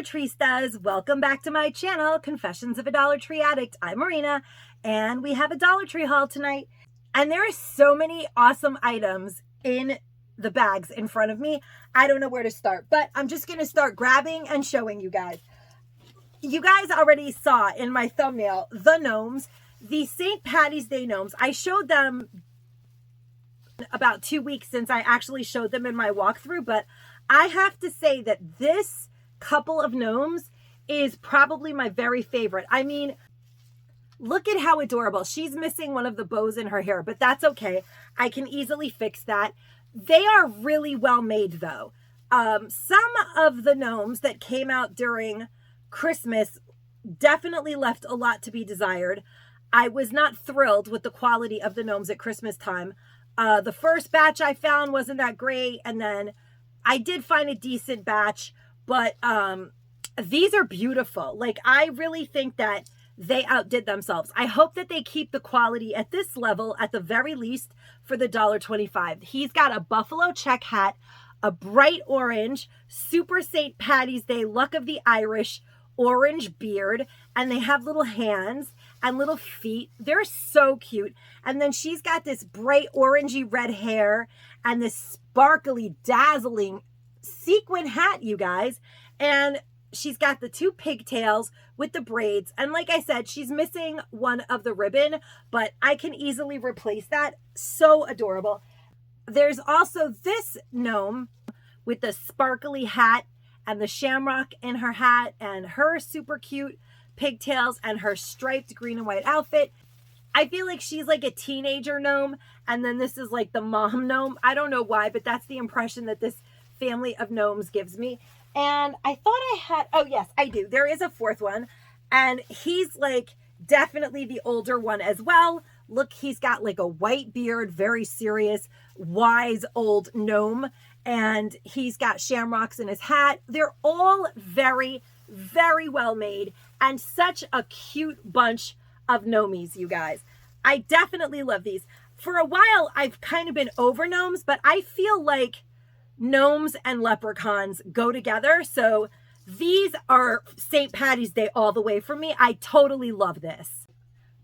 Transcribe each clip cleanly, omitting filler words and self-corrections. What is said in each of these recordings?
Tristas, welcome back to my channel, Confessions of a Dollar Tree Addict. I'm Marina, and we have a Dollar Tree haul tonight. And there are so many awesome items in the bags in front of me. I don't know where to start, but I'm just going to start grabbing and showing you guys. You guys already saw in my thumbnail the gnomes, the St. Patty's Day gnomes. I showed them about 2 weeks since I actually showed them in my walkthrough, but I have to say that this couple of gnomes is probably my very favorite. I mean, look at how adorable. She's missing one of the bows in her hair, but that's okay. I can easily fix that. They are really well made though. Some of the gnomes that came out during Christmas definitely left a lot to be desired. I was not thrilled with the quality of the gnomes at Christmas time. The first batch I found wasn't that great, and then I did find a decent batch, but these are beautiful. Like, I really think that they outdid themselves. I hope that they keep the quality at this level at the very least for the $1.25. He's got a buffalo check hat, a bright orange, Super St. Patty's Day Luck of the Irish orange beard, and they have little hands and little feet. They're so cute. And then she's got this bright orangey red hair and this sparkly, dazzling sequin hat, you guys. And she's got the two pigtails with the braids. And like I said, she's missing one of the ribbon, but I can easily replace that. So adorable. There's also this gnome with the sparkly hat and the shamrock in her hat and her super cute pigtails and her striped green and white outfit. I feel like she's like a teenager gnome, and then this is like the mom gnome. I don't know why, but that's the impression that this family of gnomes gives me. And I thought I had, oh yes, I do. There is a fourth one, and he's like definitely the older one as well. Look, he's got like a white beard, very serious, wise old gnome, and he's got shamrocks in his hat. They're all very, very well made and such a cute bunch of gnomies, you guys. I definitely love these. For a while, I've kind of been over gnomes, but I feel like gnomes and leprechauns go together. So these are St. Patty's Day all the way for me. I totally love this.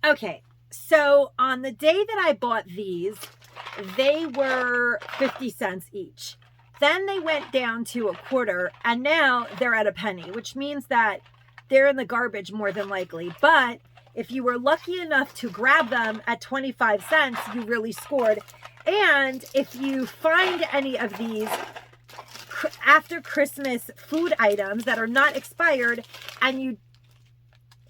Okay, so on the day that I bought these, they were 50 cents each. Then they went down to a quarter, and now they're at a penny, which means that they're in the garbage more than likely. But if you were lucky enough to grab them at 25 cents, you really scored. And if you find any of these after Christmas food items that are not expired, and you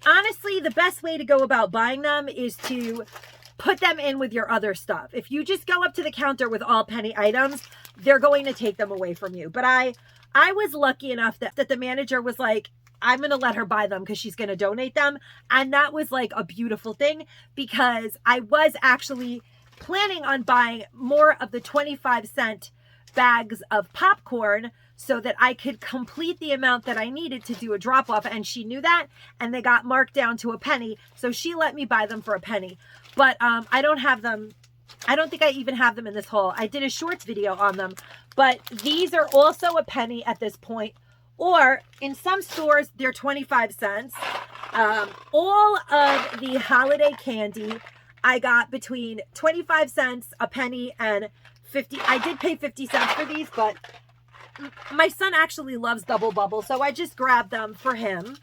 honestly, the best way to go about buying them is to put them in with your other stuff. If you just go up to the counter with all penny items, they're going to take them away from you. But I was lucky enough that the manager was like, I'm going to let her buy them because she's going to donate them. And that was like a beautiful thing, because I was actually planning on buying more of the 25-cent bags of popcorn so that I could complete the amount that I needed to do a drop off. And she knew that, and they got marked down to a penny. So she let me buy them for a penny. But I don't have them. I don't think I even have them in this haul. I did a shorts video on them, but these are also a penny at this point. Or in some stores, they're 25 cents. All of the holiday candy, I got between 25 cents, a penny, and 50. I did pay 50 cents for these, but my son actually loves Double Bubble, so I just grabbed them for him.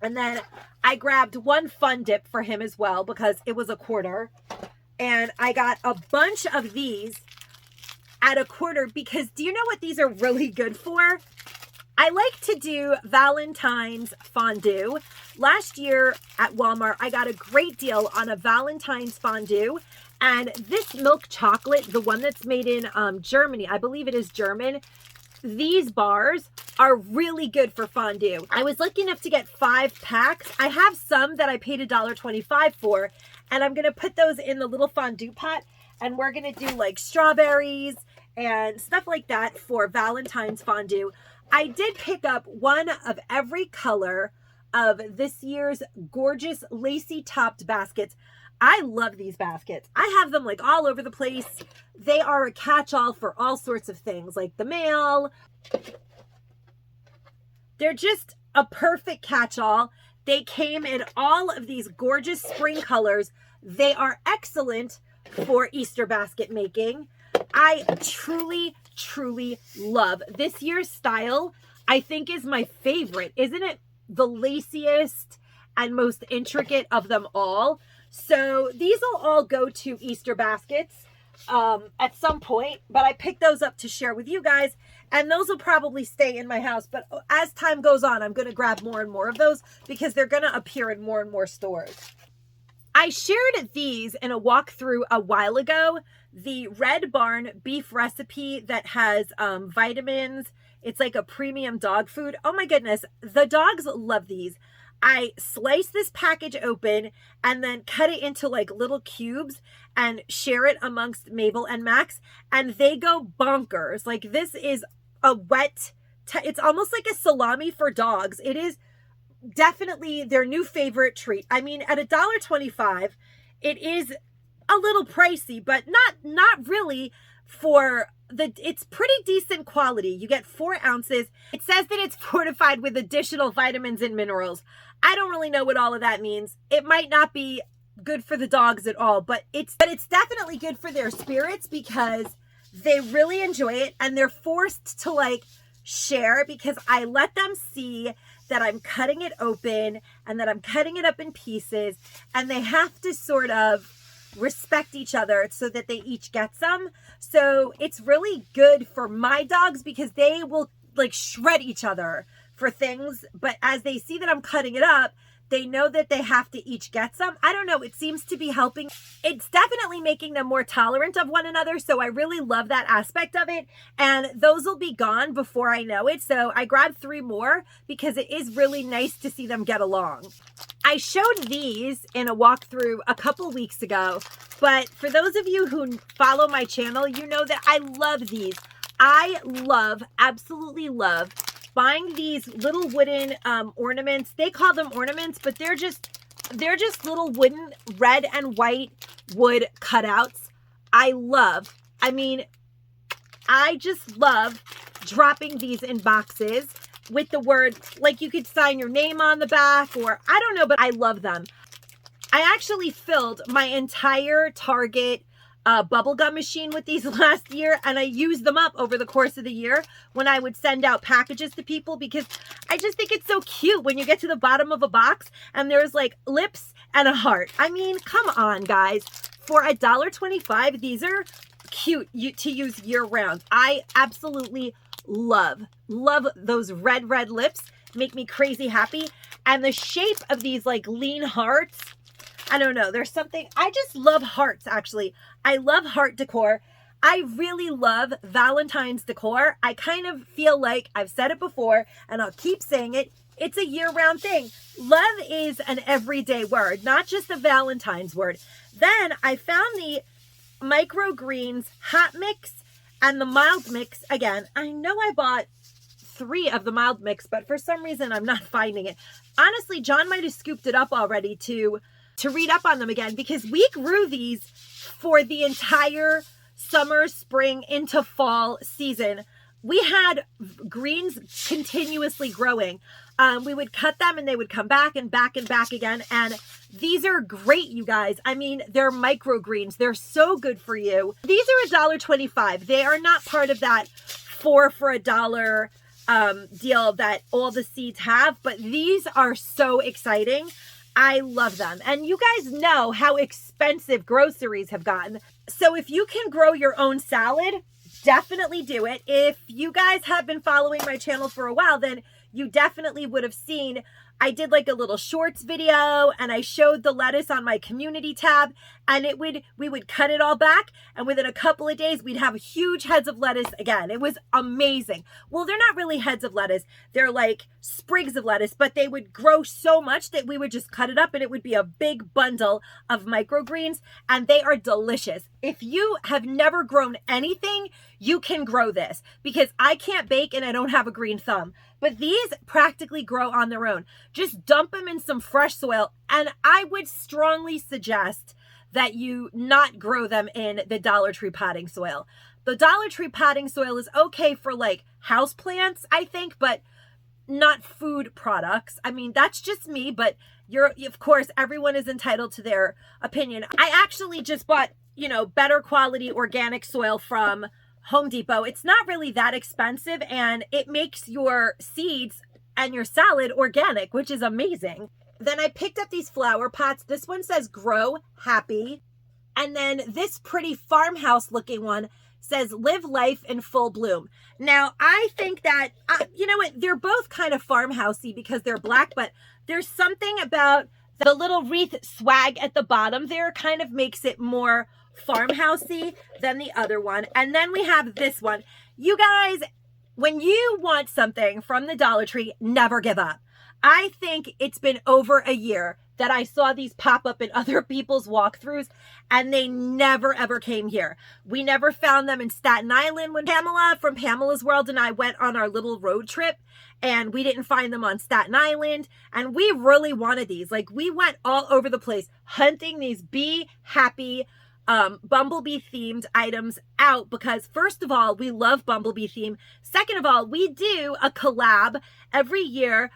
And then I grabbed one Fun Dip for him as well, because it was a quarter. And I got a bunch of these at a quarter, because do you know what these are really good for? I like to do Valentine's fondue. Last year at Walmart, I got a great deal on a Valentine's fondue. And this milk chocolate, the one that's made in Germany, I believe it is German, these bars are really good for fondue. I was lucky enough to get 5 packs. I have some that I paid $1.25 for, and I'm going to put those in the little fondue pot, and we're going to do like strawberries and stuff like that for Valentine's fondue. I did pick up one of every color of this year's gorgeous lacy topped baskets. I love these baskets. I have them like all over the place. They are a catch-all for all sorts of things, like the mail. They're just a perfect catch-all. They came in all of these gorgeous spring colors. They are excellent for Easter basket making. I truly, truly love this year's style. I think is my favorite. Isn't it the laciest and most intricate of them all? So these will all go to Easter baskets at some point, but I picked those up to share with you guys, and those will probably stay in my house. But as time goes on, I'm going to grab more and more of those because they're going to appear in more and more stores. I shared these in a walkthrough a while ago, the Red Barn beef recipe that has vitamins. It's like a premium dog food. Oh my goodness, the dogs love these. I slice this package open and then cut it into like little cubes and share it amongst Mabel and Max, and they go bonkers. Like, this is a wet, it's almost like a salami for dogs. It is definitely their new favorite treat. I mean, at $1.25, it is a little pricey, but not really for it's pretty decent quality. You get 4 ounces. It says that it's fortified with additional vitamins and minerals. I don't really know what all of that means. It might not be good for the dogs at all, but it's definitely good for their spirits because they really enjoy it, and they're forced to like share because I let them see that I'm cutting it open and that I'm cutting it up in pieces, and they have to sort of respect each other so that they each get some. So it's really good for my dogs because they will like shred each other for things, but as they see that I'm cutting it up, they know that they have to each get some. I don't know, it seems to be helping. It's definitely making them more tolerant of one another, so I really love that aspect of it, and those will be gone before I know it. So I grabbed 3 more because it is really nice to see them get along. I showed these in a walkthrough a couple weeks ago, but for those of you who follow my channel, you know that I love these. I absolutely love buying these little wooden ornaments. They call them ornaments, but they're just little wooden red and white wood cutouts. I just love dropping these in boxes with the word, like you could sign your name on the back, or I don't know, but I love them. I actually filled my entire Target bubblegum machine with these last year, and I used them up over the course of the year when I would send out packages to people because I just think it's so cute when you get to the bottom of a box and there's like lips and a heart. I mean, come on, guys. For $1.25, these are cute to use year round. I absolutely love those red lips. Make me crazy happy. And the shape of these like lean hearts, I don't know, there's something, I just love hearts. Actually, I love heart decor. I really love Valentine's decor. I kind of feel like, I've said it before and I'll keep saying it, it's a year-round thing. Love is an everyday word, not just a Valentine's word. Then I found the microgreens hot mix and the mild mix. Again, I know I bought 3 of the mild mix, but for some reason I'm not finding it. Honestly, John might have scooped it up already to read up on them again, because we grew these for the entire summer, spring into fall season. We had greens continuously growing. We would cut them and they would come back and back and back again. And these are great, you guys. I mean, they're microgreens. They're so good for you. These are $1.25. They are not part of that 4 for $1 deal that all the seeds have, but these are so exciting. I love them. And you guys know how expensive groceries have gotten. So if you can grow your own salad, definitely do it. If you guys have been following my channel for a while, then you definitely would have seen I did like a little shorts video and I showed the lettuce on my community tab, and we would cut it all back, and within a couple of days we'd have huge heads of lettuce again. It was amazing. Well, they're not really heads of lettuce. They're like sprigs of lettuce, but they would grow so much that we would just cut it up and it would be a big bundle of microgreens, and they are delicious. If you have never grown anything, you can grow this, because I can't bake and I don't have a green thumb. But these practically grow on their own. Just dump them in some fresh soil. And I would strongly suggest that you not grow them in the Dollar Tree potting soil. The Dollar Tree potting soil is okay for like house plants, I think, but not food products. I mean, that's just me, but of course, everyone is entitled to their opinion. I actually just bought, you know, better quality organic soil from Home Depot. It's not really that expensive, and it makes your seeds and your salad organic, which is amazing. Then I picked up these flower pots. This one says Grow Happy. And then this pretty farmhouse looking one says Live Life in Full Bloom. Now, I think that, you know what, they're both kind of farmhousey because they're black, but there's something about the little wreath swag at the bottom there kind of makes it more farmhousey than the other one. And then we have this one. You guys, when you want something from the Dollar Tree, never give up. I think it's been over a year that I saw these pop up in other people's walkthroughs, and they never ever came here. We never found them in Staten Island when Pamela from Pamela's World and I went on our little road trip, and we didn't find them on Staten Island, and we really wanted these. Like, we went all over the place hunting these Be Happy bumblebee themed items out because, first of all, we love bumblebee theme. Second of all, we do a collab every year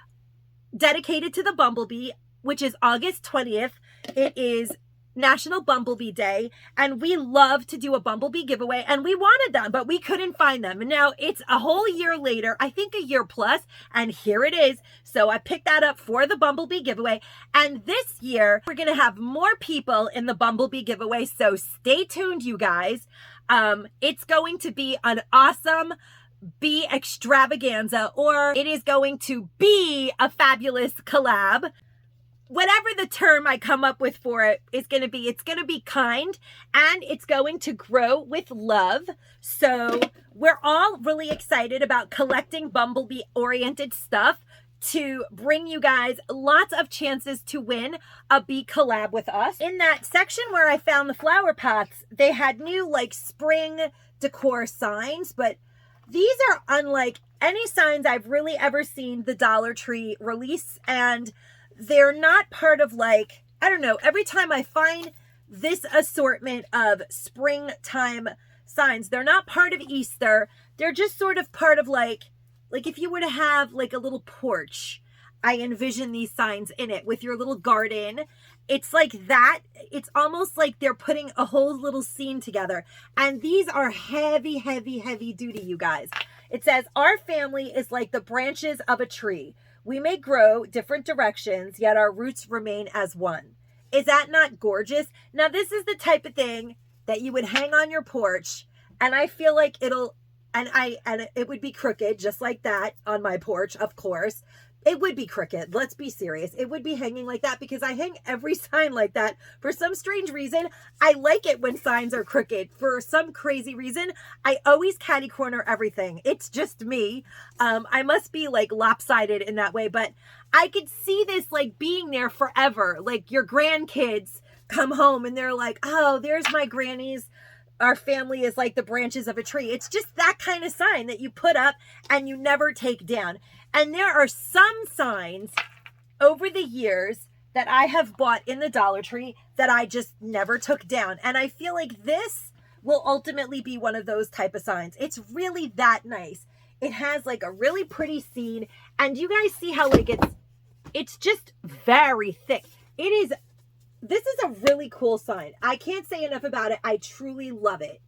dedicated to the bumblebee, which is August 20th. It is National Bumblebee Day, and we love to do a bumblebee giveaway, and we wanted them, but we couldn't find them. And now it's a whole year later, I think a year plus, and here it is. So I picked that up for the bumblebee giveaway, and this year we're going to have more people in the bumblebee giveaway, so stay tuned, you guys. It's going to be an awesome bee extravaganza, or it is going to be a fabulous collab. Whatever the term I come up with for it is going to be, it's going to be kind, and it's going to grow with love. So we're all really excited about collecting bumblebee oriented stuff to bring you guys lots of chances to win a bee collab with us. In that section where I found the flower pots, they had new like spring decor signs, but these are unlike any signs I've really ever seen the Dollar Tree release, and they're not part of, like, I don't know, every time I find this assortment of springtime signs, they're not part of Easter. They're just sort of part of like if you were to have like a little porch, I envision these signs in it with your little garden. It's like that. It's almost like they're putting a whole little scene together. And these are heavy, heavy, heavy duty, you guys. It says, our family is like the branches of a tree. We may grow different directions, yet our roots remain as one. Is that not gorgeous? Now, this is the type of thing that you would hang on your porch, and I feel like it'll, and it would be crooked just like that on my porch, of course. It would be crooked. Let's be serious. It would be hanging like that because I hang every sign like that. For some strange reason, I like it when signs are crooked. For some crazy reason, I always catty corner everything. It's just me. I must be like lopsided in that way, but I could see this like being there forever. Like your grandkids come home and they're like, oh, there's my granny's. Our family is like the branches of a tree. It's just that kind of sign that you put up and you never take down. And there are some signs over the years that I have bought in the Dollar Tree that I just never took down. And I feel like this will ultimately be one of those type of signs. It's really that nice. It has like a really pretty scene. And you guys see how like it's just very thick. This is a really cool sign. I can't say enough about it. I truly love it.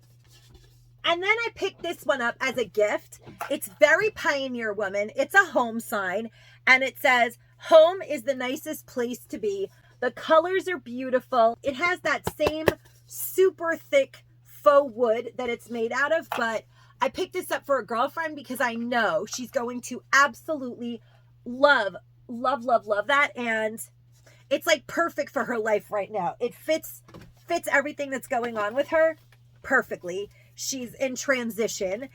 And then I picked this one up as a gift. It's very Pioneer Woman. It's a home sign. And it says, home is the nicest place to be. The colors are beautiful. It has that same super thick faux wood that it's made out of. But I picked this up for a girlfriend because I know she's going to absolutely love, love, love, love that. And it's like perfect for her life right now. It fits everything that's going on with her perfectly. She's in transition.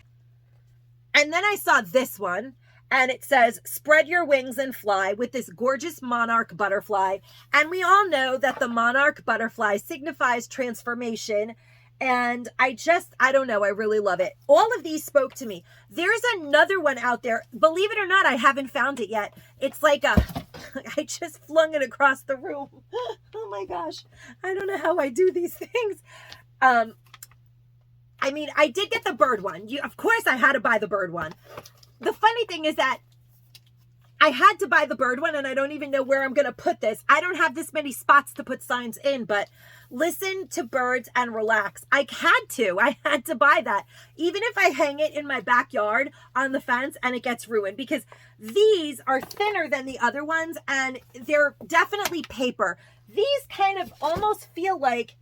And then I saw this one, and it says, spread your wings and fly, with this gorgeous monarch butterfly. And we all know that the monarch butterfly signifies transformation. And I don't know, I really love it. All of these spoke to me. There's another one out there. Believe it or not, I haven't found it yet. It's like I just flung it across the room. Oh my gosh. I don't know how I do these things. I mean, I did get the bird one. Of course I had to buy the bird one. The funny thing is that I had to buy the bird one, and I don't even know where I'm going to put this. I don't have this many spots to put signs in, but listen to birds and relax. I had to buy that. Even if I hang it in my backyard on the fence and it gets ruined, because these are thinner than the other ones and they're definitely paper. These kind of almost feel like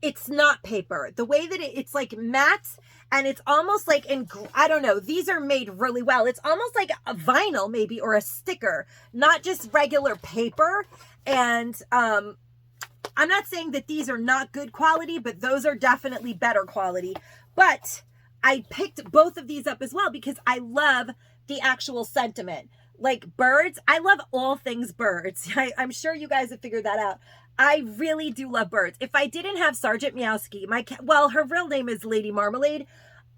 it's not paper. The way that it's like matte, and it's almost like I don't know, these are made really well. It's almost like a vinyl maybe, or a sticker, not just regular paper. And I'm not saying that these are not good quality, but those are definitely better quality. But I picked both of these up as well because I love the actual sentiment. Like birds, I love all things birds. I'm sure you guys have figured that out. I really do love birds. If I didn't have Sergeant Meowski, my cat, well, her real name is Lady Marmalade,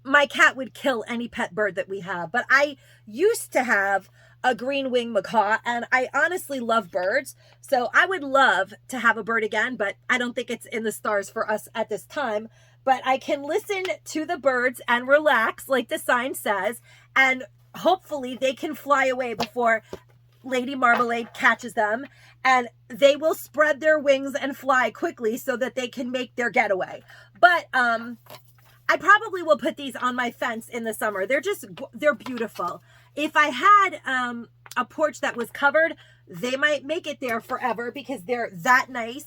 my cat would kill any pet bird that we have. But I used to have a green wing macaw, and I honestly love birds. So I would love to have a bird again, but I don't think it's in the stars for us at this time. But I can listen to the birds and relax, like the sign says, and hopefully they can fly away before Lady Marmalade catches them, and they will spread their wings and fly quickly so that they can make their getaway. But I probably will put these on my fence in the summer. They're beautiful. If I had a porch that was covered, they might make it there forever because they're that nice.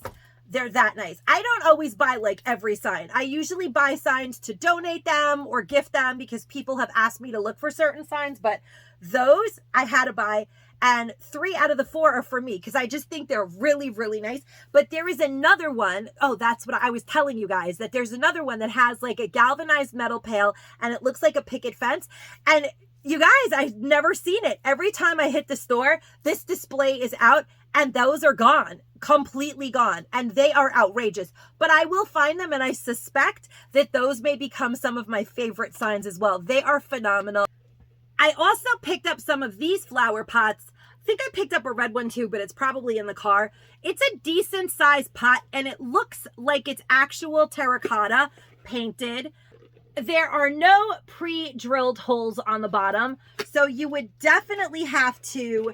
They're that nice. I don't always buy like every sign. I usually buy signs to donate them or gift them because people have asked me to look for certain signs, but those I had to buy, and 3 out of the 4 are for me because I just think they're really, really nice. But there is another one. Oh, that's what I was telling you guys, that there's another one that has like a galvanized metal pail and it looks like a picket fence. And you guys, I've never seen it. Every time I hit the store, this display is out and those are gone, completely gone. And they are outrageous, but I will find them. And I suspect that those may become some of my favorite signs as well. They are phenomenal. I also picked up some of these flower pots. I think I picked up a red one too, but it's probably in the car. It's a decent sized pot and it looks like it's actual terracotta painted. There are no pre-drilled holes on the bottom, so you would definitely have to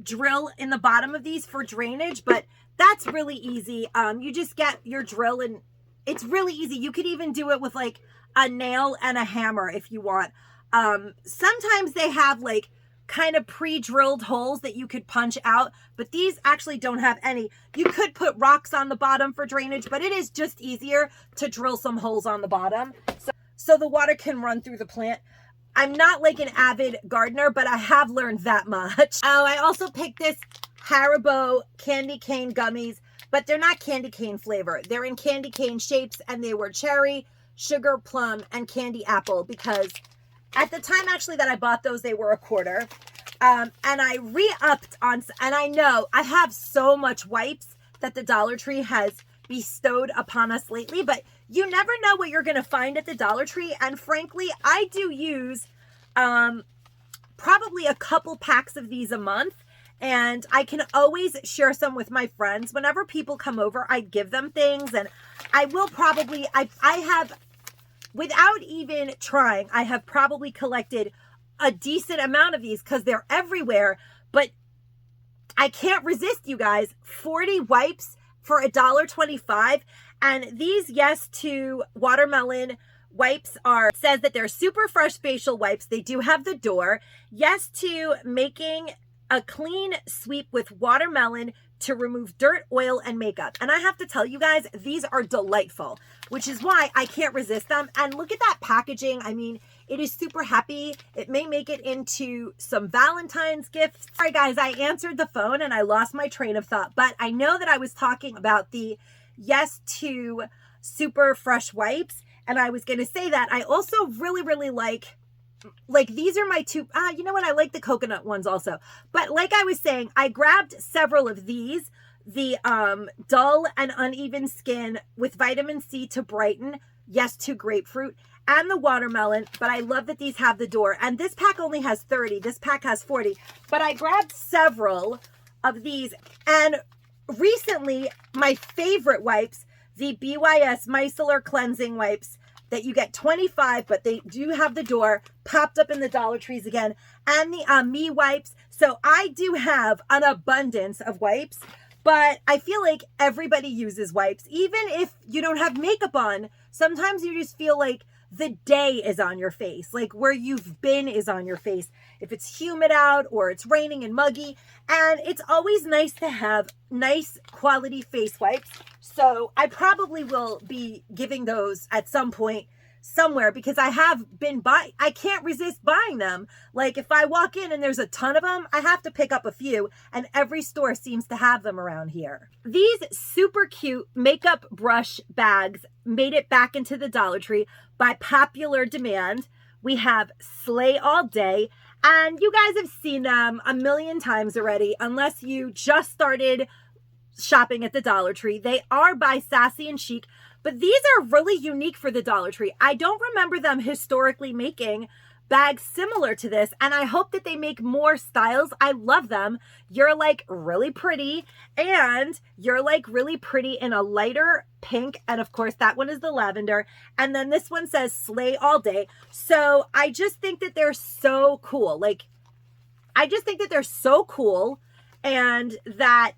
drill in the bottom of these for drainage, but that's really easy. You just get your drill and it's really easy. You could even do it with like a nail and a hammer if you want. Sometimes they have like kind of pre-drilled holes that you could punch out, but these actually don't have any. You could put rocks on the bottom for drainage, but it is just easier to drill some holes on the bottom so the water can run through the plant. I'm not like an avid gardener, but I have learned that much. Oh, I also picked this Haribo candy cane gummies, but they're not candy cane flavor. They're in candy cane shapes, and they were cherry, sugar, plum, and candy apple, because at the time actually that I bought those, they were $1. And I re-upped on, and I know I have so much wipes that the Dollar Tree has bestowed upon us lately, but you never know what you're going to find at the Dollar Tree. And frankly, I do use probably a couple packs of these a month, and I can always share some with my friends. Whenever people come over, I give them things, and I will probably, I have, without even trying, I have probably collected a decent amount of these because they're everywhere. But I can't resist, you guys. 40 wipes for $1.25. And these Yes to Watermelon wipes says that they're super fresh facial wipes. They do have the door. Yes to making a clean sweep with watermelon to remove dirt, oil, and makeup. And I have to tell you guys, these are delightful, which is why I can't resist them. And look at that packaging. I mean, it is super happy. It may make it into some Valentine's gifts. Sorry guys, I answered the phone and I lost my train of thought, but I know that I was talking about the Yes to super fresh wipes. And I was going to say that I also really, really like these are my two, you know what? I like the coconut ones also. But like I was saying, I grabbed several of these, the dull and uneven skin with vitamin C to brighten, Yes to grapefruit, and the watermelon. But I love that these have the door. And this pack only has 30. This pack has 40. But I grabbed several of these. And recently, my favorite wipes, the BYS Micellar Cleansing Wipes, that you get 25, but they do have the door popped up in the Dollar Trees again, and the Me wipes. So I do have an abundance of wipes, but I feel like everybody uses wipes. Even if you don't have makeup on, sometimes you just feel like the day is on your face, like where you've been is on your face, if it's humid out or it's raining and muggy. And it's always nice to have nice quality face wipes. So I probably will be giving those at some point somewhere, because I have been I can't resist buying them. Like if I walk in and there's a ton of them, I have to pick up a few, and every store seems to have them around here. These super cute makeup brush bags made it back into the Dollar Tree by popular demand. We have Slay All Day, and you guys have seen them a million times already, unless you just started shopping at the Dollar Tree. They are by Sassy and Chic, but these are really unique for the Dollar Tree. I don't remember them historically making bags similar to this, and I hope that they make more styles. I love them. You're like really pretty, and you're like really pretty in a lighter pink, and of course that one is the lavender, and then this one says Slay All Day. So I just think that they're so cool. Like, I just think that they're so cool, and that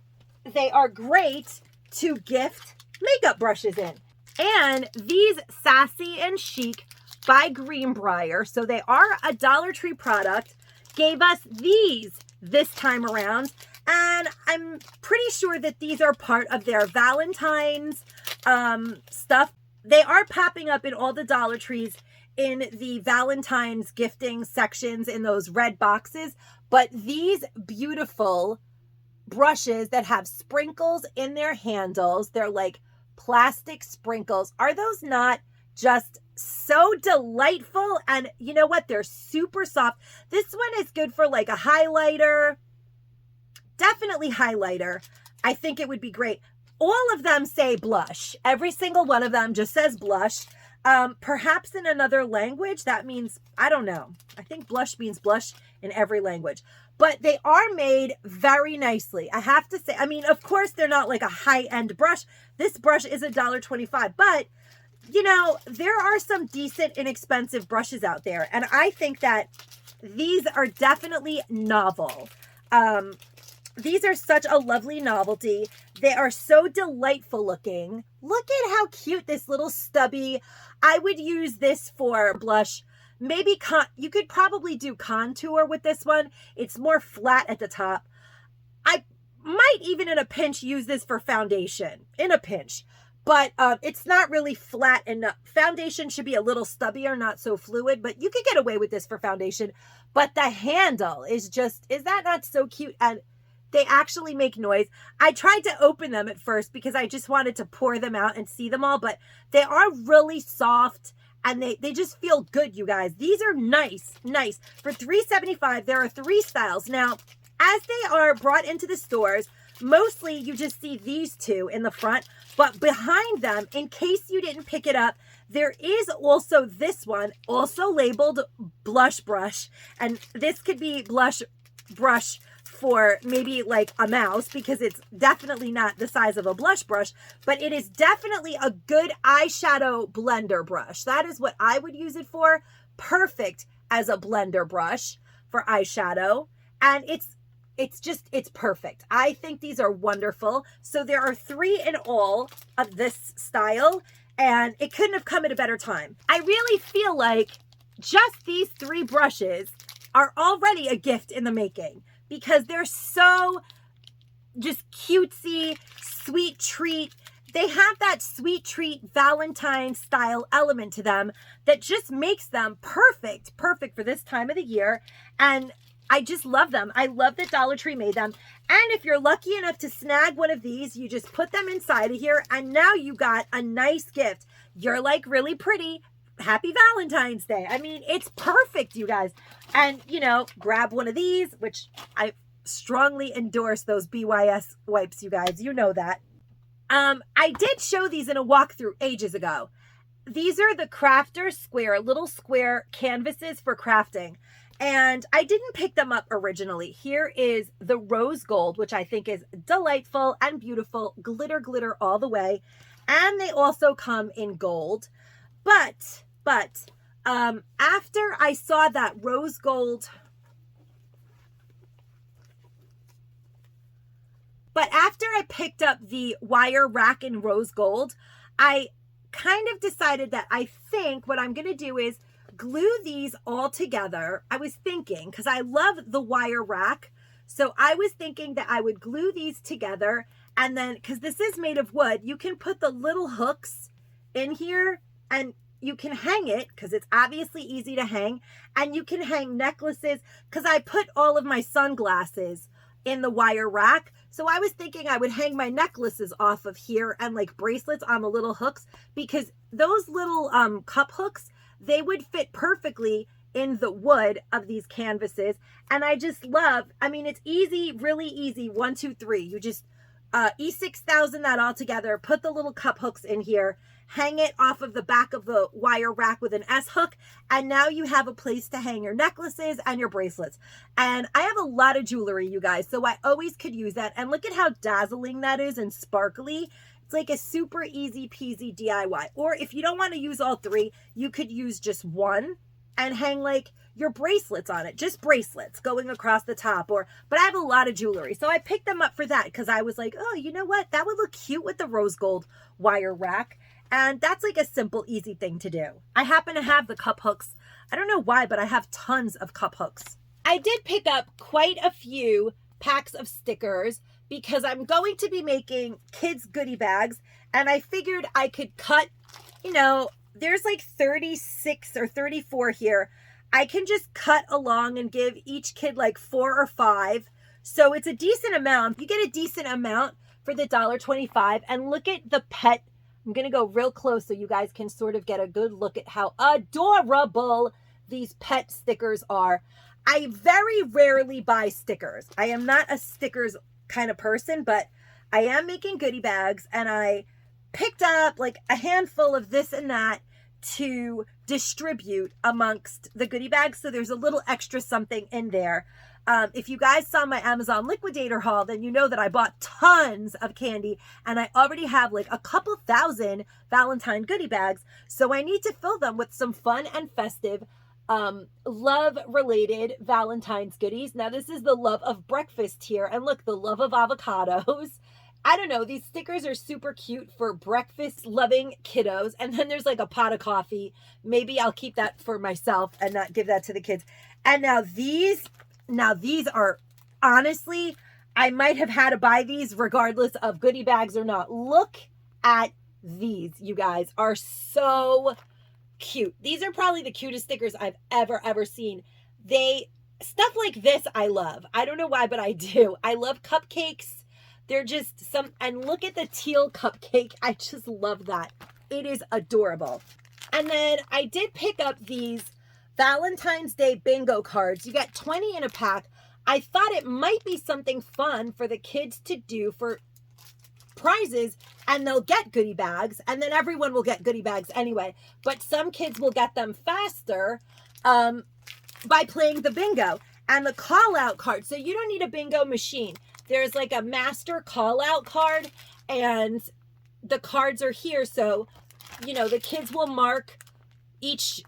they are great to gift makeup brushes in. And these Sassy and Chic by Greenbrier, so they are a Dollar Tree product, gave us these this time around. And I'm pretty sure that these are part of their Valentine's stuff. They are popping up in all the Dollar Trees in the Valentine's gifting sections in those red boxes. But these beautiful brushes that have sprinkles in their handles, they're like plastic sprinkles. Are those not just so delightful? And you know what? They're super soft. This one is good for like a highlighter. Definitely highlighter. I think it would be great. All of them say blush. Every single one of them just says blush. Perhaps in another language, that means, I don't know. I think blush means blush in every language. But they are made very nicely. I have to say, I mean, of course, they're not like a high-end brush. This brush is $1.25, but you know, there are some decent, inexpensive brushes out there. And I think that these are definitely novel. These are such a lovely novelty. They are so delightful looking. Look at how cute this little stubby. I would use this for blush. Maybe you could probably do contour with this one. It's more flat at the top. I might even in a pinch use this for foundation. In a pinch. But it's not really flat enough. Foundation should be a little stubbier, not so fluid. But you could get away with this for foundation. But the handle is just, is that not so cute? And they actually make noise. I tried to open them at first because I just wanted to pour them out and see them all. But they are really soft. And they just feel good, you guys. These are nice. For $3.75, there are 3 styles. Now, as they are brought into the stores, mostly you just see these 2 in the front. But behind them, in case you didn't pick it up, there is also this one, also labeled blush brush. And this could be blush brush for maybe like a mouse, because it's definitely not the size of a blush brush, but it is definitely a good eyeshadow blender brush. That is what I would use it for. Perfect as a blender brush for eyeshadow. And it's perfect. I think these are wonderful. So there are 3 in all of this style, and it couldn't have come at a better time. I really feel like just these 3 brushes are already a gift in the making, because they're so just cutesy, sweet treat. They have that sweet treat Valentine style element to them that just makes them perfect for this time of the year. And I just love them. I love that Dollar Tree made them. And if you're lucky enough to snag one of these, you just put them inside of here, and now you got a nice gift. You're like really pretty. Happy Valentine's Day. I mean, it's perfect, you guys. And, you know, grab one of these, which I strongly endorse those BYS wipes, you guys. You know that. I did show these in a walkthrough ages ago. These are the Crafter Square, little square canvases for crafting. And I didn't pick them up originally. Here is the rose gold, which I think is delightful and beautiful. Glitter, glitter all the way. And they also come in gold. But, after I saw that rose gold, after I picked up the wire rack in rose gold, I kind of decided that I think what I'm going to do is glue these all together. I was thinking, because I love the wire rack, so I was thinking that I would glue these together, and then, because this is made of wood, you can put the little hooks in here and you can hang it, because it's obviously easy to hang, and you can hang necklaces, because I put all of my sunglasses in the wire rack. So I was thinking I would hang my necklaces off of here and like bracelets on the little hooks, because those little cup hooks, they would fit perfectly in the wood of these canvases. And I just love, I mean, it's easy, really easy. 1, 2, 3. You just E6000 that all together, put the little cup hooks in here, hang it off of the back of the wire rack with an S hook, and now you have a place to hang your necklaces and your bracelets. And I have a lot of jewelry, you guys, so I always could use that. And look at how dazzling that is and sparkly. It's like a super easy peasy DIY. Or if you don't want to use all 3, you could use just one and hang like your bracelets on it, just bracelets going across the top. But I have a lot of jewelry, so I picked them up for that, because I was like, oh, you know what, that would look cute with the rose gold wire rack. And that's like a simple, easy thing to do. I happen to have the cup hooks. I don't know why, but I have tons of cup hooks. I did pick up quite a few packs of stickers, because I'm going to be making kids goodie bags, and I figured I could cut, you know, there's like 36 or 34 here. I can just cut along and give each kid like 4 or 5. So it's a decent amount. You get a decent amount for the $1.25. And look at the pet. I'm going to go real close so you guys can sort of get a good look at how adorable these pet stickers are. I very rarely buy stickers. I am not a stickers kind of person, but I am making goodie bags, and I picked up like a handful of this and that to distribute amongst the goodie bags. So there's a little extra something in there. If you guys saw my Amazon liquidator haul, then you know that I bought tons of candy, and I already have like a couple thousand Valentine goodie bags. So I need to fill them with some fun and festive love related Valentine's goodies. Now this is the love of breakfast here, and look, the love of avocados. I don't know, these stickers are super cute for breakfast loving kiddos. And then there's like a pot of coffee. Maybe I'll keep that for myself and not give that to the kids. And now these are, honestly, I might have had to buy these regardless of goodie bags or not. Look at these, you guys, are so cute. These are probably the cutest stickers I've ever seen. Stuff like this I love. I don't know why, but I do. I love cupcakes. They're just and look at the teal cupcake. I just love that. It is adorable. And then I did pick up these Valentine's Day bingo cards. You get 20 in a pack. I thought it might be something fun for the kids to do for prizes, and they'll get goodie bags, and then everyone will get goodie bags anyway. But some kids will get them faster by playing the bingo and the call out card. So you don't need a bingo machine. There's like a master call out card, and the cards are here. So, you know, the kids will mark each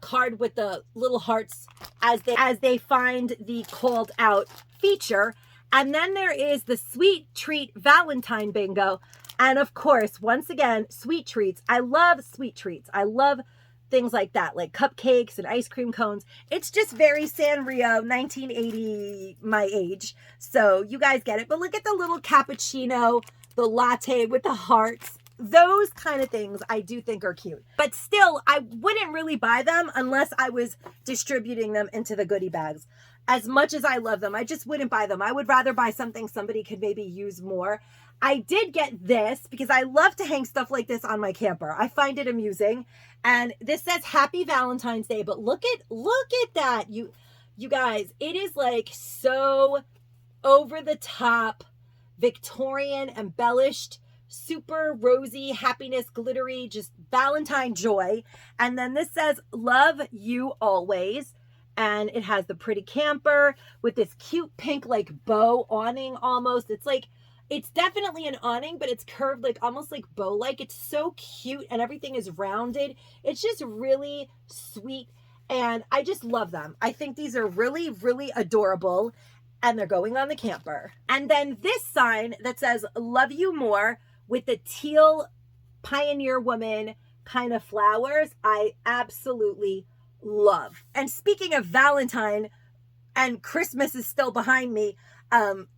card with the little hearts as they find the called out feature. And then there is the Sweet Treat Valentine Bingo. And of course, once again, sweet treats. I love sweet treats. I love things like that, like cupcakes and ice cream cones. It's just very Sanrio 1980, my age. So you guys get it. But look at the little cappuccino, the latte with the hearts. Those kind of things I do think are cute. But still, I wouldn't really buy them unless I was distributing them into the goodie bags. As much as I love them, I just wouldn't buy them. I would rather buy something somebody could maybe use more. I did get this because I love to hang stuff like this on my camper. I find it amusing. And this says Happy Valentine's Day, but look at that. You guys, it is like so over the top, Victorian, embellished, super rosy, happiness, glittery, just Valentine joy. And then this says love you always. And it has the pretty camper with this cute pink like bow awning almost. It's like It's definitely an awning, but it's curved like almost like bow-like. It's so cute and everything is rounded. It's just really sweet and I just love them. I think these are really, really adorable and they're going on the camper. And then this sign that says love you more with the teal pioneer woman kind of flowers, I absolutely love. And speaking of Valentine, and Christmas is still behind me,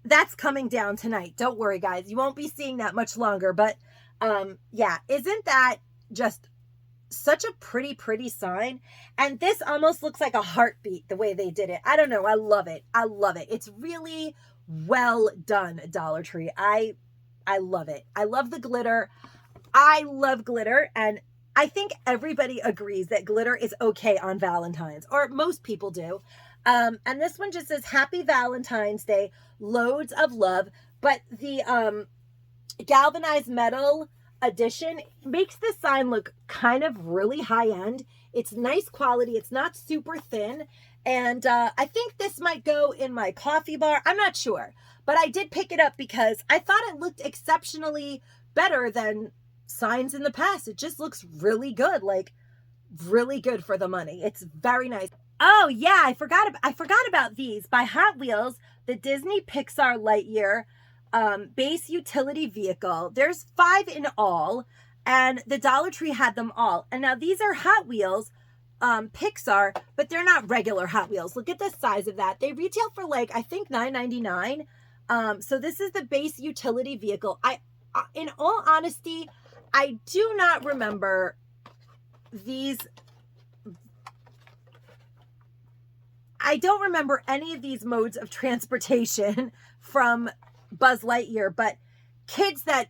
that's coming down tonight. Don't worry, guys. You won't be seeing that much longer. But yeah, isn't that just such a pretty, pretty sign? And this almost looks like a heartbeat the way they did it. I don't know. I love it. I love it. It's really well done, Dollar Tree. I love it. I love the glitter. I love glitter. And I think everybody agrees that glitter is okay on Valentine's, or most people do. And this one just says Happy Valentine's Day, loads of love. But the galvanized metal edition makes this sign look kind of really high end. It's nice quality. It's not super thin. And I think this might go in my coffee bar. I'm not sure. But I did pick it up because I thought it looked exceptionally better than signs in the past. It just looks really good. Like, really good for the money. It's very nice. Oh yeah, I forgot about these by Hot Wheels, the Disney Pixar Lightyear base utility vehicle. There's 5 in all, and the Dollar Tree had them all. And now these are Hot Wheels Pixar, but they're not regular Hot Wheels. Look at the size of that. They retail for like, I think $9.99. So this is the base utility vehicle. In all honesty, I do not remember these. I don't remember any of these modes of transportation from Buzz Lightyear, but kids that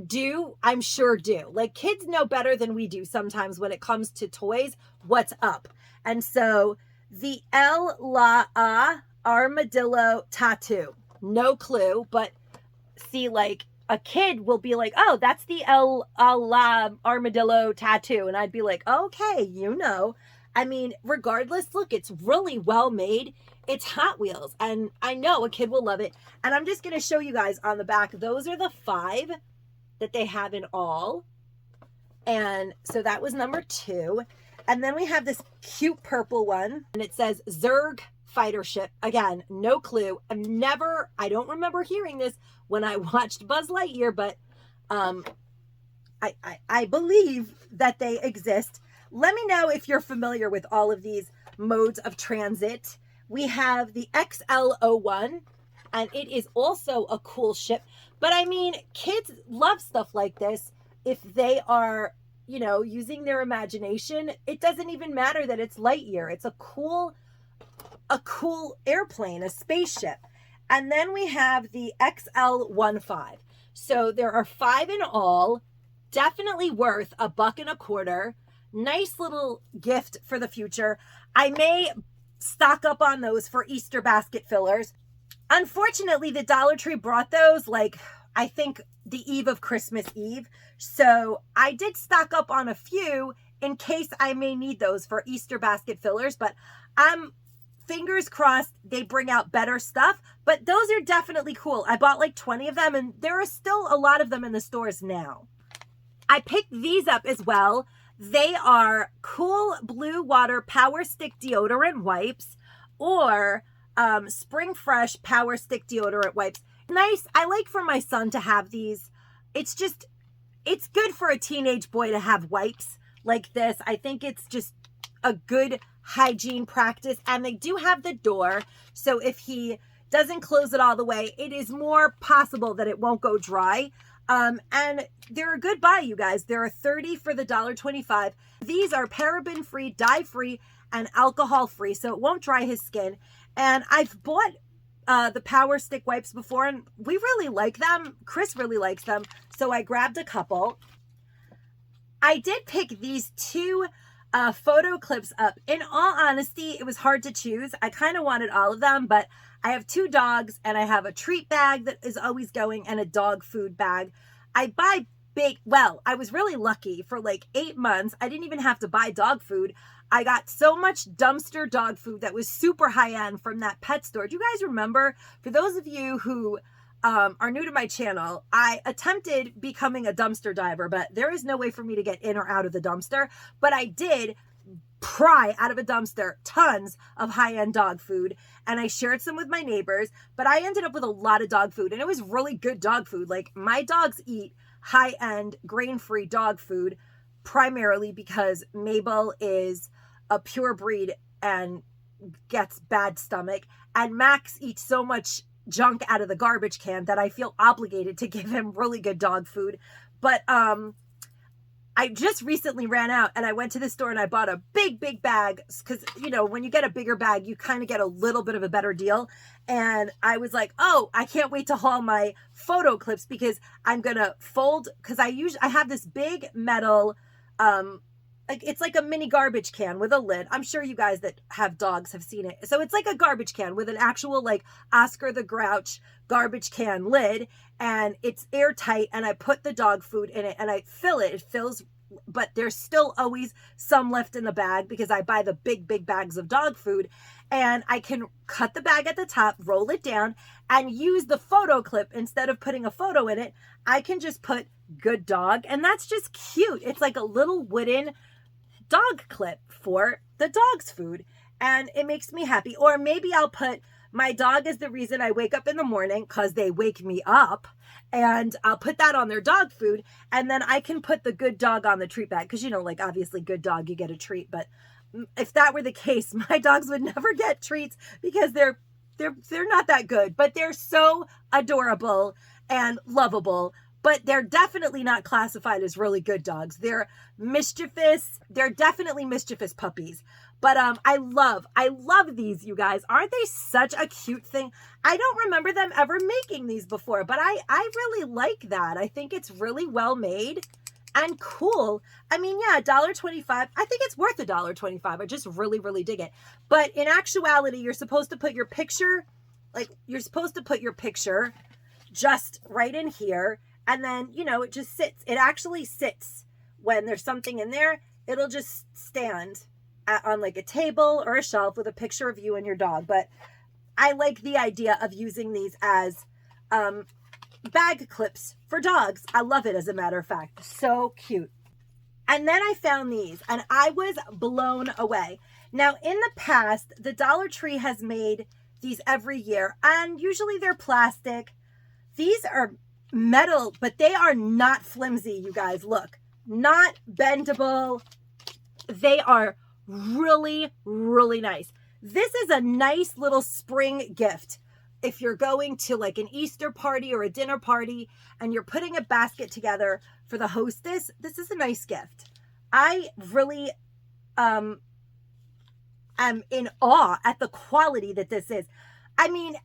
do, I'm sure do. Like, kids know better than we do sometimes when it comes to toys, what's up. And so the El La Armadillo tattoo, no clue, but see, like, a kid will be like, oh, that's the El La Armadillo tattoo. And I'd be like, okay, you know. I mean, regardless, look, it's really well made. It's Hot Wheels, and I know a kid will love it. And I'm just going to show you guys on the back. Those are the 5 that they have in all. And so that was number 2. And then we have this cute purple one, and it says Zerg fighter ship. Again, no clue. I don't remember hearing this when I watched Buzz Lightyear, but I believe that they exist. Let me know if you're familiar with all of these modes of transit. We have the XL01, and it is also a cool ship. But I mean, kids love stuff like this. If they are, you know, using their imagination, it doesn't even matter that it's Lightyear. It's a cool airplane, a spaceship. And then we have the XL15. So there are 5 in all, definitely worth $1.25. Nice little gift for the future. I may stock up on those for Easter basket fillers. Unfortunately, the Dollar Tree brought those like, I think, the eve of Christmas Eve. So I did stock up on a few in case I may need those for Easter basket fillers. But I'm fingers crossed they bring out better stuff. But those are definitely cool. I bought like 20 of them, and there are still a lot of them in the stores now. I picked these up as well. They are Cool Blue Water Power Stick Deodorant Wipes or Spring Fresh Power Stick Deodorant Wipes. Nice. I like for my son to have these. It's good for a teenage boy to have wipes like this. I think it's just a good hygiene practice. And they do have the door. So if he doesn't close it all the way, it is more possible that it won't go dry. And they're a good buy, you guys. There are 30 for the $1.25. These are paraben-free, dye-free, and alcohol-free, so it won't dry his skin. And I've bought the Power Stick wipes before, and we really like them. Chris really likes them, so I grabbed a couple. I did pick these 2 photo clips up. In all honesty, it was hard to choose. I kind of wanted all of them, but I have 2 dogs, and I have a treat bag that is always going and a dog food bag. I buy I was really lucky. For like 8 months, I didn't even have to buy dog food. I got so much dumpster dog food that was super high end from that pet store. Do you guys remember? For those of you who are new to my channel, I attempted becoming a dumpster diver, but there is no way for me to get in or out of the dumpster. But I did pry out of a dumpster tons of high-end dog food, and I shared some with my neighbors, but I ended up with a lot of dog food, and it was really good dog food. Like, my dogs eat high-end grain-free dog food primarily because Mabel is a pure breed and gets bad stomach, and Max eats so much junk out of the garbage can that I feel obligated to give him really good dog food. But I just recently ran out, and I went to the store and I bought a big bag, because, you know, when you get a bigger bag, you kind of get a little bit of a better deal. And I was like, oh, I can't wait to haul my photo clips, because I'm gonna fold, because I have this big metal, it's like a mini garbage can with a lid. I'm sure you guys that have dogs have seen it. So it's like a garbage can with an actual, like, Oscar the Grouch garbage can lid, and it's airtight, and I put the dog food in it and I fill it. It fills, but there's still always some left in the bag because I buy the big bags of dog food, and I can cut the bag at the top, roll it down, and use the photo clip. Instead of putting a photo in it, I can just put good dog, and that's just cute. It's like a little wooden dog clip for the dog's food, and it makes me happy. Or maybe I'll put my dog is the reason I wake up in the morning, because they wake me up, and I'll put that on their dog food, and then I can put the good dog on the treat bag, because, you know, like, obviously good dog, you get a treat. But if that were the case, my dogs would never get treats because they're not that good, but they're so adorable and lovable. But they're definitely not classified as really good dogs. They're mischievous. They're definitely mischievous puppies. But I love these, you guys. Aren't they such a cute thing? I don't remember them ever making these before, but I really like that. I think it's really well made and cool. I mean, yeah, $1.25. I think it's worth $1.25. I just really dig it. But in actuality, you're supposed to put your picture, just right in here. And then, you know, it just sits. It actually sits when there's something in there. It'll just stand on like a table or a shelf with a picture of you and your dog. But I like the idea of using these as bag clips for dogs. I love it, as a matter of fact. So cute. And then I found these, and I was blown away. Now, in the past, the Dollar Tree has made these every year, and usually they're plastic. These are metal, but they are not flimsy, you guys. Look, not bendable. They are really nice. This is a nice little spring gift. If you're going to like an Easter party or a dinner party and you're putting a basket together for the hostess, this is a nice gift. I really am in awe at the quality that this is. I mean,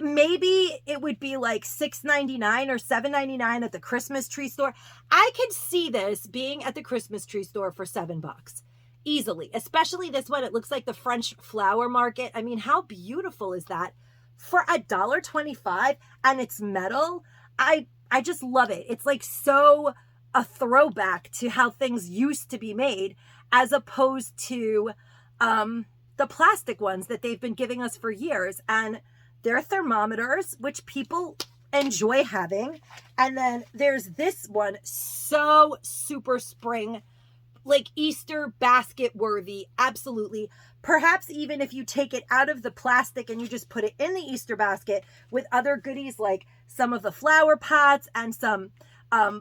maybe it would be like $6.99 or $7.99 at the Christmas tree store. I could see this being at the Christmas tree store for $7 easily, especially this one. It looks like the French flower market. I mean, how beautiful is that for $1.25, and it's metal? I just love it. It's like so a throwback to how things used to be made, as opposed to the plastic ones that they've been giving us for years. And they're thermometers, which people enjoy having. And then there's this one, so super spring, like Easter basket worthy. Absolutely. Perhaps even if you take it out of the plastic and you just put it in the Easter basket with other goodies, like some of the flower pots and some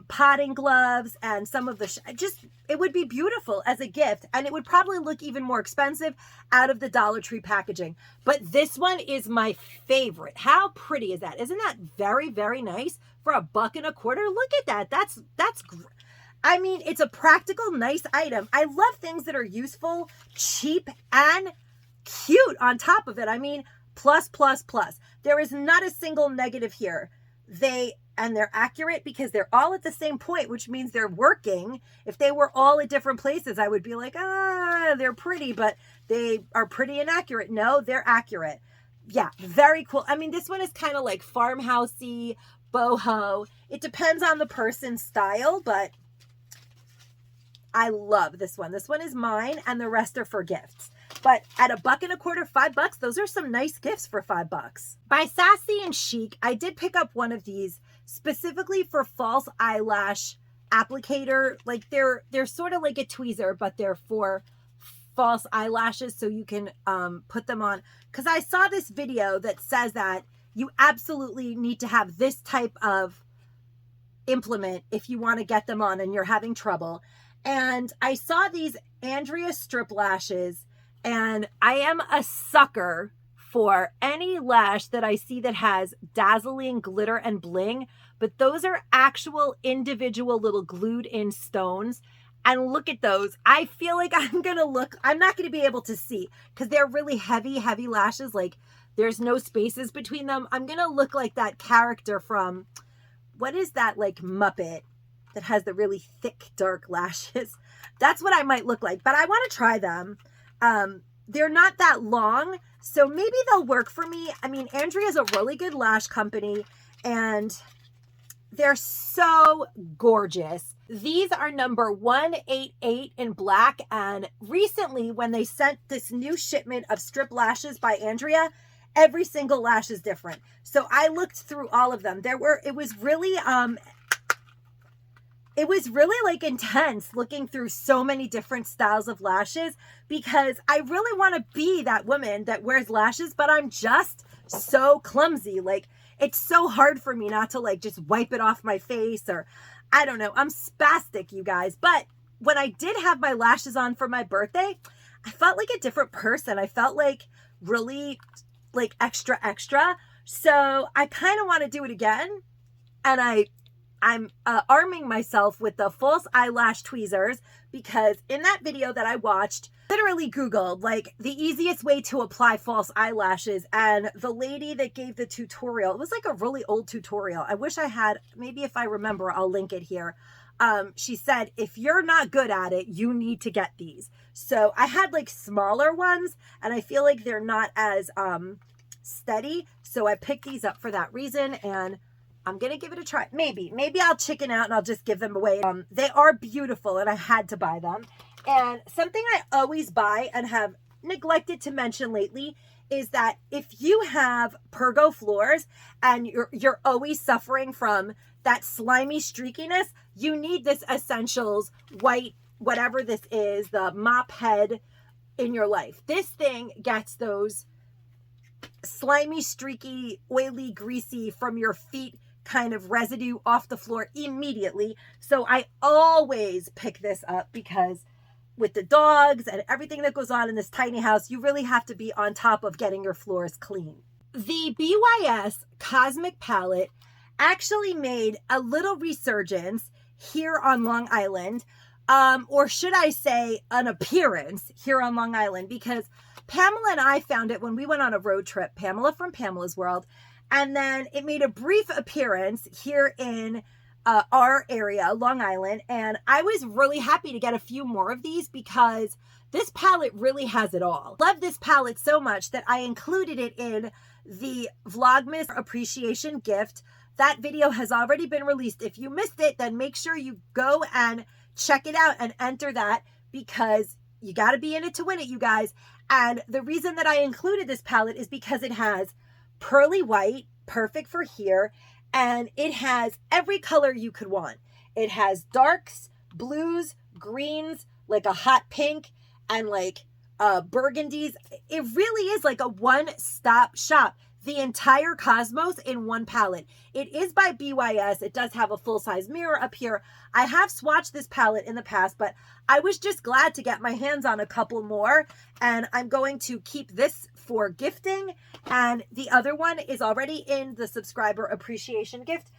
potting gloves and some of the it would be beautiful as a gift, and it would probably look even more expensive out of the Dollar Tree packaging. But this one is my favorite. How pretty is that? Isn't that very nice for $1.25? Look at that. That's I mean, it's a practical, nice item. I love things that are useful, cheap, and cute on top of it. I mean, plus. There is not a single negative here. They're accurate because they're all at the same point, which means they're working. If they were all at different places, I would be like, they're pretty, but they are pretty inaccurate. No, they're accurate. Yeah, very cool. I mean, this one is kind of like farmhousey, boho. It depends on the person's style, but I love this one. This one is mine, and the rest are for gifts. But at $1.25, $5, those are some nice gifts for $5. By Sassy and Chic, I did pick up one of these specifically for false eyelash applicator. Like they're sort of like a tweezer, but they're for false eyelashes, so you can put them on. Because I saw this video that says that you absolutely need to have this type of implement if you want to get them on and you're having trouble. And I saw these Andrea strip lashes, and I am a sucker for any lash that I see that has dazzling glitter and bling, but those are actual individual little glued in stones. And look at those. I feel like I'm not going to be able to see because they're really heavy lashes. Like there's no spaces between them. I'm going to look like that character from, what is that, like Muppet that has the really thick, dark lashes? That's what I might look like, but I want to try them. They're not that long, so maybe they'll work for me. I mean, Andrea's a really good lash company, and they're so gorgeous. These are number 188 in black, and recently when they sent this new shipment of strip lashes by Andrea, every single lash is different. So I looked through all of them. It was really like intense looking through so many different styles of lashes, because I really want to be that woman that wears lashes, but I'm just so clumsy. Like it's so hard for me not to like just wipe it off my face, or I don't know. I'm spastic, you guys. But when I did have my lashes on for my birthday, I felt like a different person. I felt like really like extra. So I kind of want to do it again. And I'm arming myself with the false eyelash tweezers, because in that video that I watched, literally Googled like the easiest way to apply false eyelashes, and the lady that gave the tutorial, it was like a really old tutorial. I wish I had, maybe if I remember, I'll link it here. She said, if you're not good at it, you need to get these. So I had like smaller ones, and I feel like they're not as steady. So I picked these up for that reason, and I'm going to give it a try. Maybe I'll chicken out and I'll just give them away. They are beautiful, and I had to buy them. And something I always buy and have neglected to mention lately is that if you have Pergo floors and you're always suffering from that slimy streakiness, you need this Essentials white, whatever this is, the mop head in your life. This thing gets those slimy, streaky, oily, greasy from your feet kind of residue off the floor immediately. So I always pick this up, because with the dogs and everything that goes on in this tiny house, you really have to be on top of getting your floors clean. The BYS Cosmic Palette actually made a little resurgence here on Long Island, or should I say an appearance here on Long Island, because Pamela and I found it when we went on a road trip, Pamela from Pamela's World, and then it made a brief appearance here in our area, Long Island, and I was really happy to get a few more of these, because this palette really has it all. Love this palette so much that I included it in the Vlogmas appreciation gift. That video has already been released. If you missed it, then make sure you go and check it out and enter that, because you got to be in it to win it, you guys. And the reason that I included this palette is because it has pearly white, perfect for here, and it has every color you could want. It has darks, blues, greens, like a hot pink, and like burgundies. It really is like a one-stop shop. The entire cosmos in one palette. It is by BYS. It does have a full-size mirror up here. I have swatched this palette in the past, but I was just glad to get my hands on a couple more, and I'm going to keep this for gifting, and the other one is already in the subscriber appreciation gift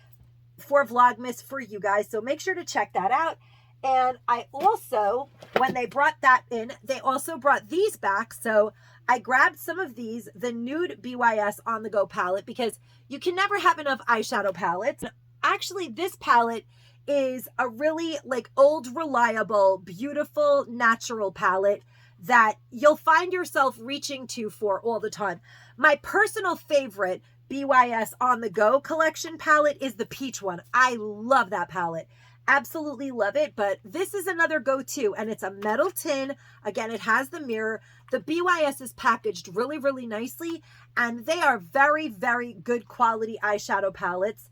for Vlogmas for you guys, so make sure to check that out. And I also, when they brought that in, they also brought these back, so I grabbed some of these, the Nude BYS On The Go palette, because you can never have enough eyeshadow palettes. Actually, this palette is a really like old, reliable, beautiful, natural palette that you'll find yourself reaching to for all the time. My personal favorite BYS On The Go collection palette is the peach one. I love that palette. absolutely love it, but this is another go-to, and it's a metal tin. Again, it has the mirror. The BYS is packaged really, really nicely, and they are very, very good quality eyeshadow palettes.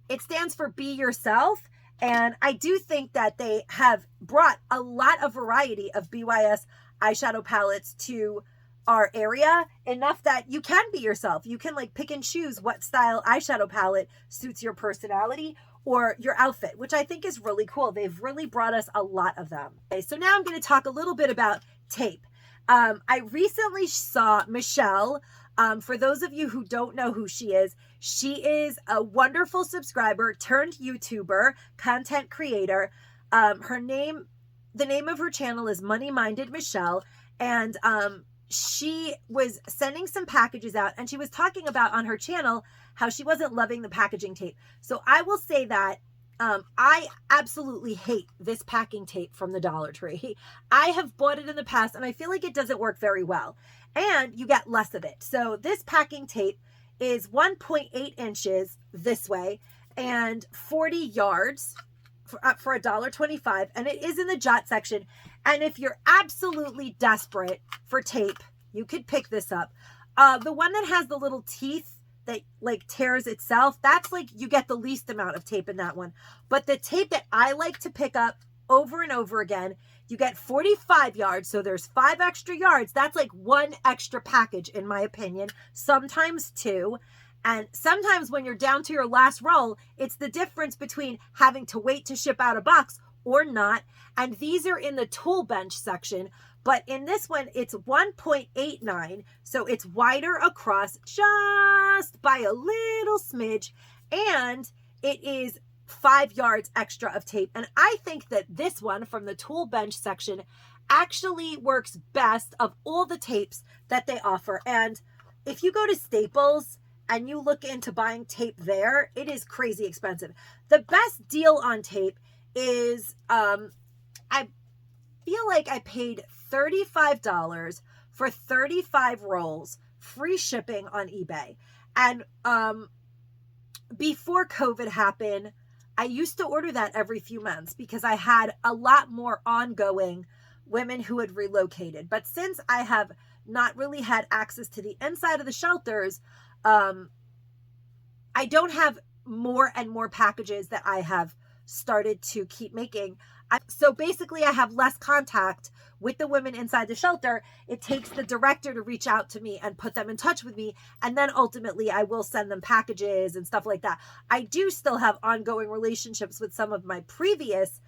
It stands for Be Yourself, and I do think that they have brought a lot of variety of BYS eyeshadow palettes to our area, enough that you can be yourself. You can like pick and choose what style eyeshadow palette suits your personality or your outfit, which I think is really cool. They've really brought us a lot of them. Okay, so now I'm going to talk a little bit about tape. I recently saw Michelle. For those of you who don't know who she is a wonderful subscriber turned YouTuber, content creator. The name of her channel is Money Minded Michelle, and she was sending some packages out, and she was talking about on her channel how she wasn't loving the packaging tape. So I will say that I absolutely hate this packing tape from the Dollar Tree. I have bought it in the past, and I feel like it doesn't work very well, and you get less of it. So this packing tape is 1.8 inches this way and 40 yards for $1.25, and it is in the jot section. And if you're absolutely desperate for tape, you could pick this up. The one that has the little teeth that like tears itself, that's like you get the least amount of tape in that one. But the tape that I like to pick up over and over again, you get 45 yards, so there's 5 extra yards. That's like 1 extra package in my opinion, sometimes 2. And sometimes when you're down to your last roll, it's the difference between having to wait to ship out a box or not. And these are in the tool bench section, but in this one, it's 1.89. So it's wider across just by a little smidge, and it is 5 yards extra of tape. And I think that this one from the tool bench section actually works best of all the tapes that they offer. And if you go to Staples and you look into buying tape there, it is crazy expensive. The best deal on tape is, I feel like I paid $35 for 35 rolls, free shipping on eBay. And before COVID happened, I used to order that every few months because I had a lot more ongoing women who had relocated. But since I have not really had access to the inside of the shelters, I don't have more and more packages that I have started to keep making. So basically I have less contact with the women inside the shelter. It takes the director to reach out to me and put them in touch with me. And then ultimately I will send them packages and stuff like that. I do still have ongoing relationships with some of my previous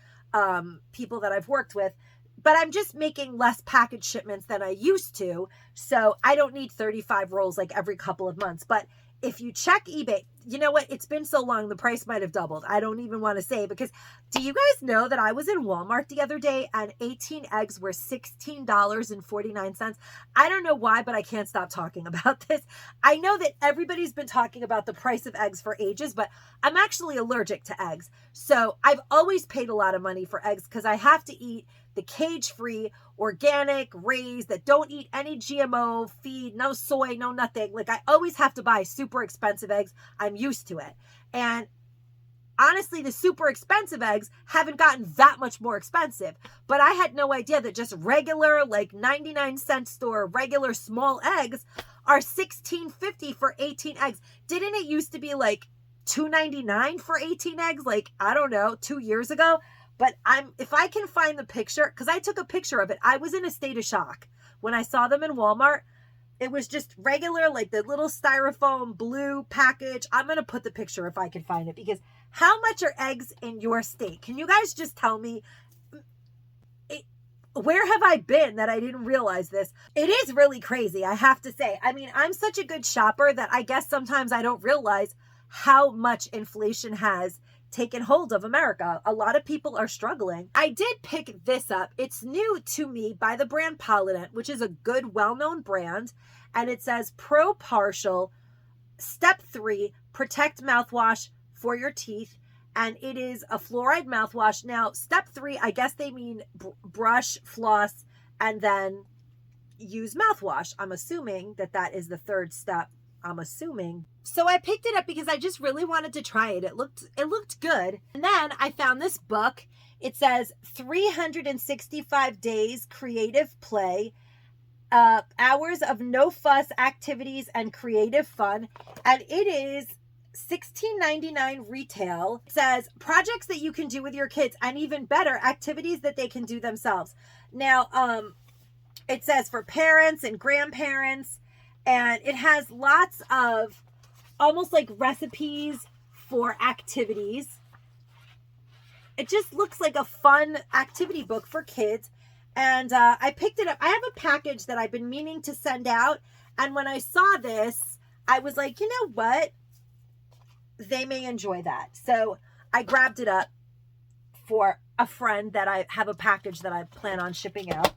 people that I've worked with, but I'm just making less package shipments than I used to. So I don't need 35 rolls like every couple of months. But if you check eBay, you know what? It's been so long, the price might have doubled. I don't even want to say, because do you guys know that I was in Walmart the other day and 18 eggs were $16.49? I don't know why, but I can't stop talking about this. I know that everybody's been talking about the price of eggs for ages, but I'm actually allergic to eggs. So I've always paid a lot of money for eggs because I have to eat the cage-free, organic, raised, that don't eat any GMO feed, no soy, no nothing. Like I always have to buy super expensive eggs. I'm used to it. And honestly, the super expensive eggs haven't gotten that much more expensive. But I had no idea that just regular, like 99-cent store, regular small eggs are $16.50 for 18 eggs. Didn't it used to be like $2.99 for 18 eggs? Like, I don't know, 2 years ago? But if I can find the picture, because I took a picture of it, I was in a state of shock when I saw them in Walmart. It was just regular, like the little styrofoam blue package. I'm going to put the picture if I can find it, because how much are eggs in your state? Can you guys just tell me? Where have I been that I didn't realize this? It is really crazy, I have to say. I mean, I'm such a good shopper that I guess sometimes I don't realize how much inflation has taken hold of America. A lot of people are struggling. I did pick this up. It's new to me by the brand Polident, which is a good, well-known brand. And it says Pro Partial Step 3 Protect Mouthwash for your teeth. And it is a fluoride mouthwash. Now, Step 3, I guess they mean brush, floss, and then use mouthwash. I'm assuming that that is the third step. I'm assuming. So I picked it up because I just really wanted to try it. It looked good. And then I found this book. It says 365 Days Creative Play, Hours of No Fuss Activities and Creative Fun. And it is $16.99 retail. It says projects that you can do with your kids, and even better, activities that they can do themselves. Now, it says for parents and grandparents, and it has lots of almost like recipes for activities. It just looks like a fun activity book for kids. And I picked it up. I have a package that I've been meaning to send out. And when I saw this, I was like, you know what? They may enjoy that. So I grabbed it up for a friend that I have a package that I plan on shipping out.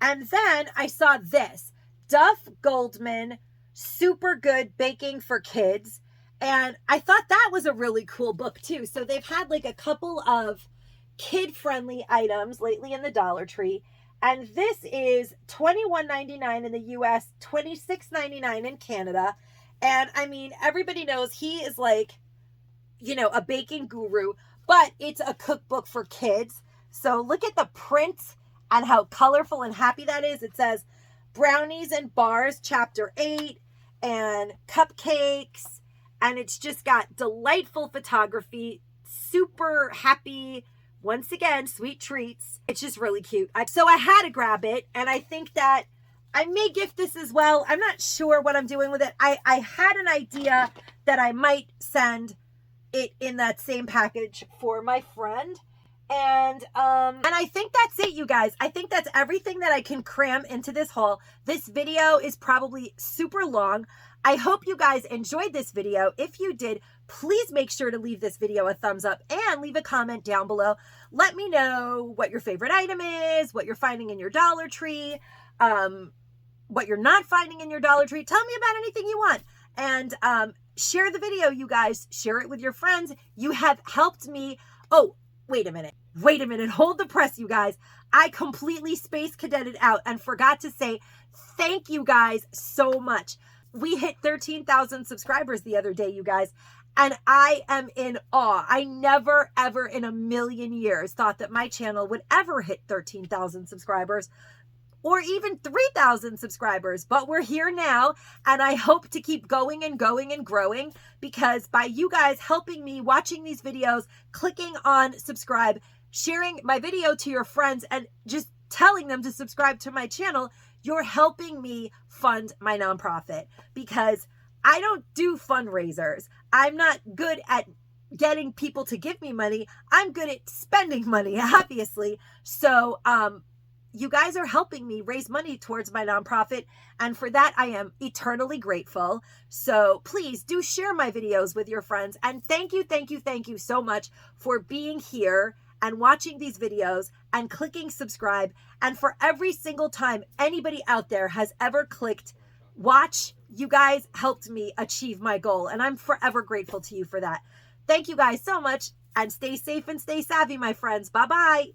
And then I saw this Duff Goldman Super Good Baking for Kids. And I thought that was a really cool book too. So they've had like a couple of kid-friendly items lately in the Dollar Tree. And this is $21.99 in the US, $26.99 in Canada. And I mean, everybody knows he is like, you know, a baking guru, but it's a cookbook for kids. So look at the print and how colorful and happy that is. It says Brownies and Bars, Chapter 8, and cupcakes. And it's just got delightful photography, super happy, once again, sweet treats. It's just really cute. So I had to grab it, and I think that I may gift this as well. I'm not sure what I'm doing with it. I had an idea that I might send it in that same package for my friend. And I think that's it, you guys. I think that's everything that I can cram into this haul. This video is probably super long. I hope you guys enjoyed this video. If you did, please make sure to leave this video a thumbs up and leave a comment down below. Let me know what your favorite item is, what you're finding in your Dollar Tree, what you're not finding in your Dollar Tree. Tell me about anything you want. And share the video, you guys. Share it with your friends. You have helped me. Oh, wait a minute. Wait a minute. Hold the press, you guys. I completely space cadeted out and forgot to say thank you guys so much. We hit 13,000 subscribers the other day, you guys, and I am in awe. I never, ever in a million years thought that my channel would ever hit 13,000 subscribers or even 3,000 subscribers, but we're here now, and I hope to keep going and going and growing, because by you guys helping me, watching these videos, clicking on subscribe, sharing my video to your friends, and just telling them to subscribe to my channel, you're helping me fund my nonprofit, because I don't do fundraisers. I'm not good at getting people to give me money. I'm good at spending money, obviously. So, you guys are helping me raise money towards my nonprofit, and for that I am eternally grateful. So please do share my videos with your friends, and thank you so much for being here and watching these videos and clicking subscribe. And for every single time anybody out there has ever clicked watch, you guys helped me achieve my goal, and I'm forever grateful to you for that. Thank you guys so much, and stay safe and stay savvy, my friends. Bye-bye.